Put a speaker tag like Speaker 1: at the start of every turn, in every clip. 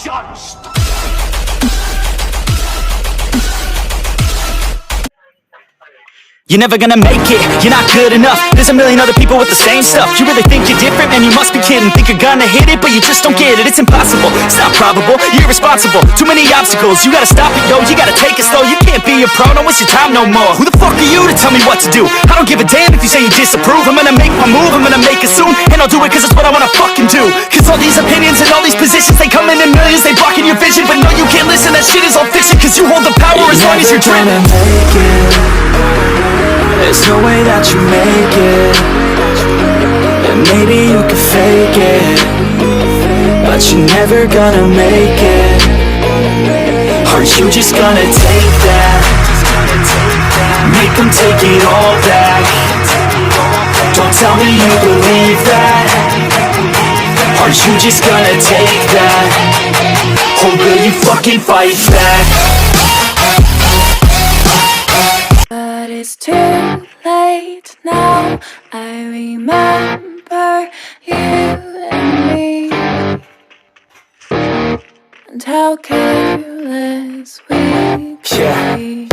Speaker 1: judged.
Speaker 2: You're never gonna make it, you're not good enough. There's a million other people with the same stuff. You really think you're different? Man, you must be kidding. Think you're gonna hit it, but you just don't get it. It's impossible, it's not probable, you're irresponsible. Too many obstacles, you gotta stop it, yo. You gotta take it slow, you can't be a pro. Don't waste your time no more. Who the fuck are you to tell me what to do? I don't give a damn if you say you disapprove. I'm gonna make my move, I'm gonna make it soon. And I'll do it cause it's what I wanna fucking do. Cause all these opinions and all these positions, they come in millions, they blocking your vision. But no, you can't listen, that shit is all fiction. Cause you hold the power as long as you're dreaming.
Speaker 3: There's no way that you make it. And maybe you can fake it, but you're never gonna make it. Are you just gonna take that? Make them take it all back. Don't tell me you believe that. Are you just gonna take that? Or will you fucking fight back?
Speaker 4: But it's too late now. I remember you and me, and how careless we be.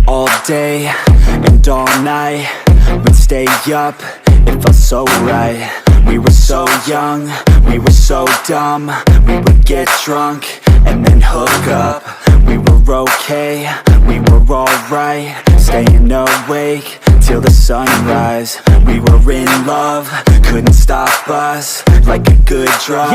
Speaker 3: All day and all night, we'd stay up, it felt so right. We were so young, we were so dumb. We would get drunk and then hook up. We were okay, we were alright, staying awake till the sunrise. We were in love, couldn't stop us. Like a good drug,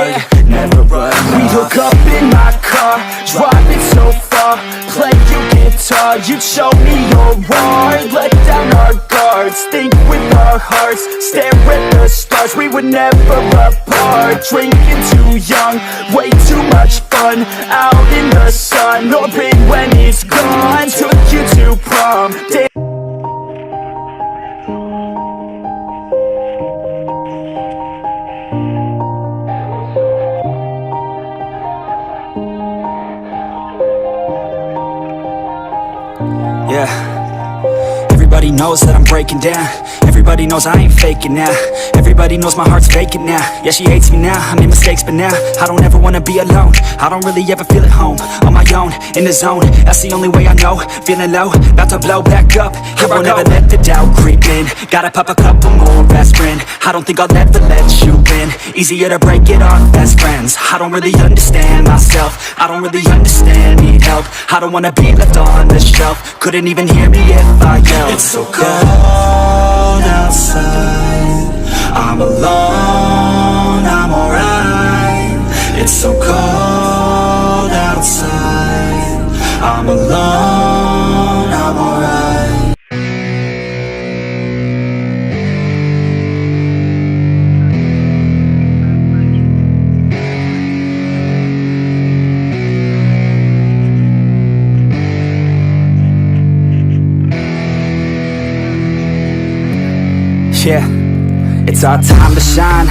Speaker 3: never run off.
Speaker 2: We'd hook up in my car, driving so far. Play your guitar, you'd show me your art. Let down our guards, think with our hearts. Stare at the stars, we were never apart. Drinking too young, way too much fun. Out in the sun, orbit when it's gone. Took you to prom.
Speaker 3: Everybody knows that I'm breaking down. Everybody knows I ain't faking now. Everybody knows my heart's vacant now. Yeah, she hates me now, I made mistakes but now I don't ever wanna be alone. I don't really ever feel at home. On my own, in the zone, that's the only way I know. Feeling low, about to blow back up. I won't ever let the doubt creep in. Gotta pop a couple more aspirin. I don't think I'll ever let you in. Easier to break it off best friends. I don't really understand myself. I don't really understand, need help. I don't wanna be left on the shelf. Couldn't even hear me if I yelled.
Speaker 5: It's so cold outside, I'm alone, I'm alright. It's so cold outside, I'm alone, I'm alright.
Speaker 3: Yeah, it's our time to shine.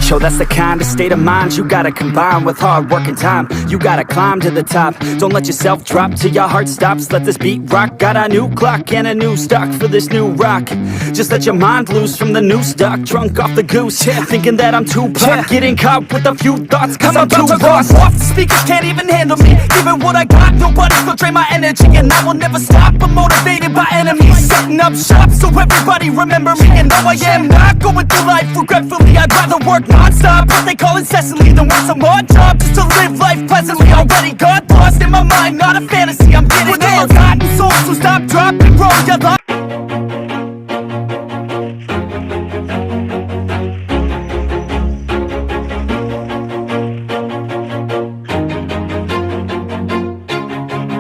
Speaker 3: Yo, that's the kind of state of mind you gotta combine with hard work and time. You gotta climb to the top. Don't let yourself drop till your heart stops. Let this beat rock. Got a new clock and a new stock for this new rock. Just let your mind loose from the new stock. Drunk off the goose, thinking that I'm too pop. Getting caught with a few thoughts cause I'm too lost. Off the speakers can't even handle me. Giving what I got, nobody's gonna drain my energy. And I will never stop, I'm motivated by enemies. Setting up shop so everybody remember me. And though I am not going through life regretfully, I'd rather work non-stop, what they call incessantly, than work some odd job just to live life pleasantly. Already got lost in my mind, not a fantasy, I'm getting with all gotten souls, so stop, drop, and roll your life.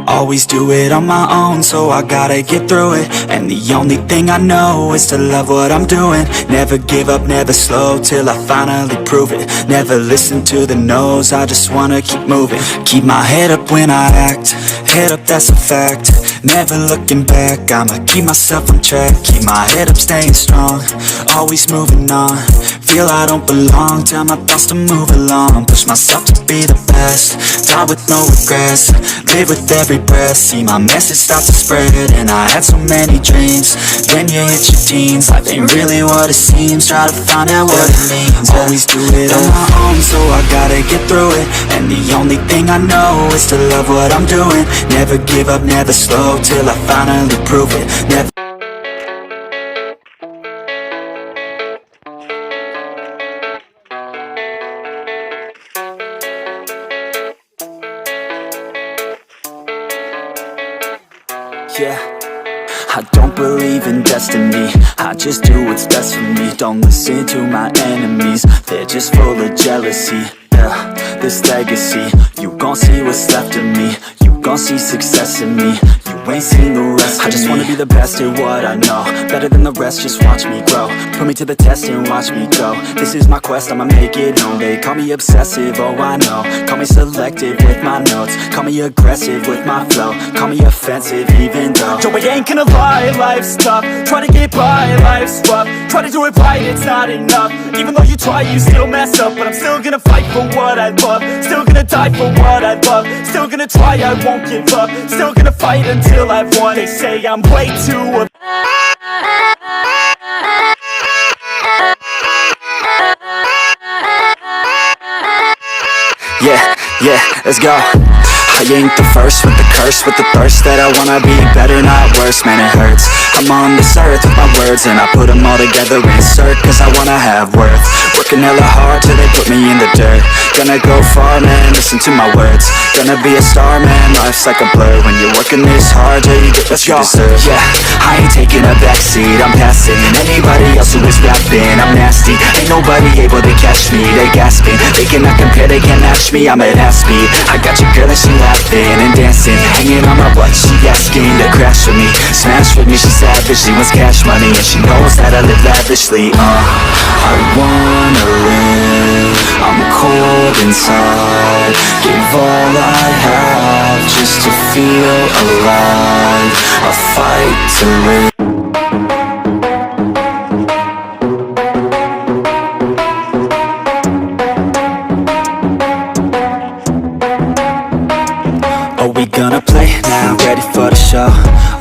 Speaker 5: Always do it on my own, so I gotta get through it. And the only thing I know is to love what I'm doing. Never give up, never slow, till I finally prove it. Never listen to the no's, I just wanna keep moving. Keep my head up when I act, head up, that's a fact. Never looking back, I'ma keep myself on track. Keep my head up, staying strong, always moving on. feel I don't belong, tell my thoughts to move along. Push myself to be the best, die with no regrets. Live with every breath, see my message start to spread. And I had so many dreams, then you hit your teens. Life ain't really what it seems, try to find out what it means. Always do it on my own, so I gotta get through it. And the only thing I know is to love what I'm doing. Never give up, never slow, till I finally prove it. Never. Yeah, I don't believe in destiny, I just do what's best for me. Don't listen to my enemies, they're just full of jealousy. Yeah, this legacy, you gon' see what's left of me. You gon' see success in me, you ain't seen the rest of me. I just wanna be the best at what I know, better than the rest, just watch me grow. Put me to the test and watch me go. This is my quest, I'ma make it known. They call me obsessive, oh I know. Call me selective with my notes, call me aggressive with my flow, call me offensive even though Joe, I ain't gonna lie, life's tough. Try to get by, life's rough. Try to do it right, it's not enough. Even though you try, you still mess up. But I'm still gonna fight for what I love, still gonna die for what I love, still gonna try, I won't give up, still gonna fight until I've won. They say I'm way too Yeah, let's go. I ain't the first with the curse, with the thirst that I wanna be better, not worse, man it hurts. I'm on this earth with my words and I put them all together, insert, cause I wanna have worth. Working hella hard till they put me in the dirt. Gonna go far, man, listen to my words. Gonna be a star, man, life's like a blur. When you're working this hard, yeah, you get what you deserve. Yeah, I ain't taking a backseat, I'm passing anybody else who is rapping. I'm nasty, ain't nobody able to catch me. They gasping, they cannot compare, they can't match me. I'm at half speed, I got your girl and she laughing and dancing, hanging on my butt, she asking to crash with me, smash with me. She savage, she wants cash money and she knows that I live lavishly. I wanna live, I'm cold inside. Give all I have just to feel alive. I fight to live. We gonna play now, ready for the show.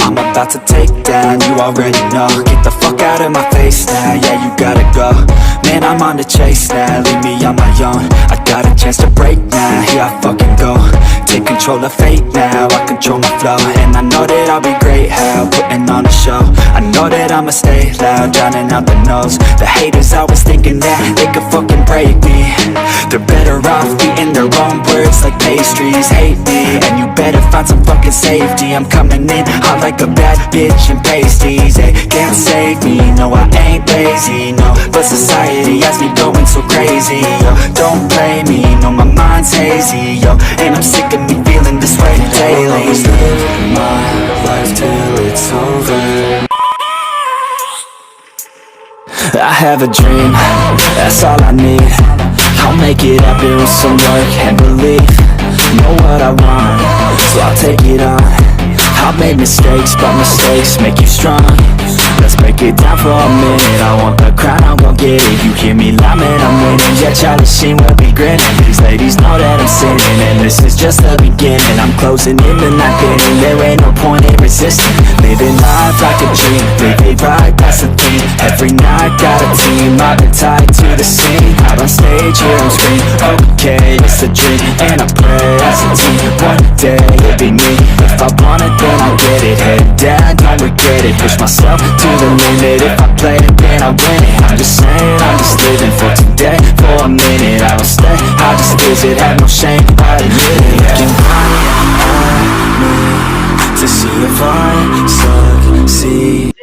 Speaker 5: I'm about to take down, you already know. Get the fuck out of my face now, yeah you gotta go. Man I'm on the chase now, leave me on my own. I got a chance to break now, here I fucking go. Take control of fate now, I control my flow. And I know that I'll be great, how putting on a show. I know that I'ma stay loud, drowning out the noise. The haters always thinking that they could fucking break me. They're better off eating their own words like pastries. Hate me, and you better find some fucking safety. I'm coming in hot like a bad bitch and pasties. They can't save me, no I ain't lazy, no. But society has me going so crazy, yo. Don't blame me, no my mind's hazy, yo. And I'm sick of me feeling this way daily. I'll always live my life till it's over. I have a dream, that's all I need. I'll make it happen with some work and belief. Know what I want, so I'll take it on. I've made mistakes, but mistakes make you strong. Let's break it down for a minute. I want the crown, I'm gon' get it. You hear me loud, man, I'm winning. Yeah, Charlie Sheen will be grinning. These ladies know that I'm sinning, and this is just the beginning. I'm closing in the night getting. There ain't no point in resisting. Living life like a dream, live it right, that's the thing. Every night got a team, I've been tied to the scene. Out on stage, here I'm screaming, okay, it's a dream. And I pray as a team, one day it'll be me. If I want it, then I'll get it. Head down, don't regret it. Push myself to the limit. If I play it, then I win it. I'm just saying, I'm just living for today. For a minute, I don't stay, I just visit. Have no shame, I admit it. Looking right at me to see if I succeed.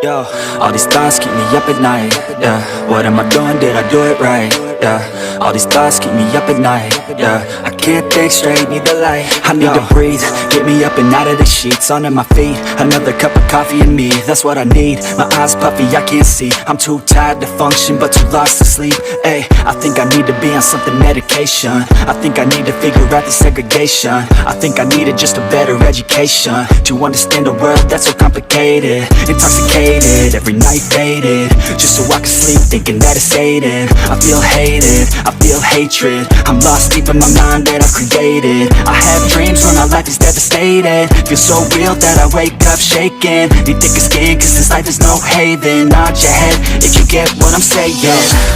Speaker 5: Yo, all these thoughts keep me up at night, yeah. What am I doing, did I do it right, yeah. All these thoughts keep me up at night, yeah. I
Speaker 3: can't think straight, need the light. I need to breathe, get me up and out of the sheets, under my feet. Another cup of coffee and me, that's what I need. My eyes puffy, I can't see, I'm too tired to function, but too lost to sleep. Ay, I think I need to be on something medication. I think I need to figure out the segregation. I think I needed just a better education to understand a world that's so complicated. Intoxicated, every night faded, just so I can sleep thinking that it's Satan. I feel hated, I feel hatred, I'm lost deep in my mind that I've created. I have dreams when my life is devastated, feel so real that I wake up shaking. Need thicker skin cause this life is no haven. Nod your head if you get what I'm saying.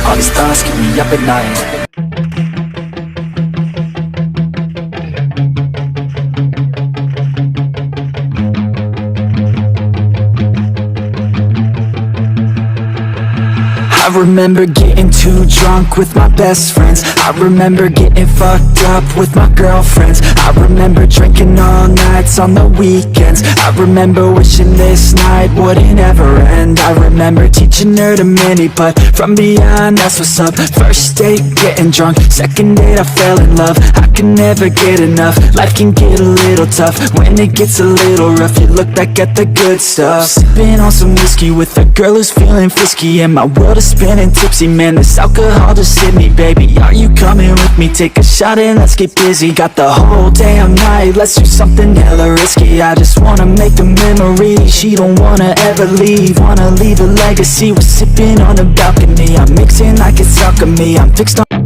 Speaker 3: All these thoughts keep me up at night. I remember getting too drunk with my best friends. I remember getting fucked up with my girlfriends. I remember drinking all nights on the weekends. I remember wishing this night wouldn't ever end. I remember teaching her to mini putt from beyond, that's what's up. First date getting drunk, second date I fell in love. I can never get enough, life can get a little tough. When it gets a little rough, you look back at the good stuff. Sipping on some whiskey with a girl who's feeling frisky, and my world is spinning tipsy, man, this alcohol just hit me. Baby, are you coming with me? Take a shot and let's get busy. Got the whole damn night, let's do something hella risky. I just wanna make a memory, she don't wanna ever leave. Wanna leave a legacy, we're sipping on a balcony. I'm mixing like it's alchemy, I'm fixed on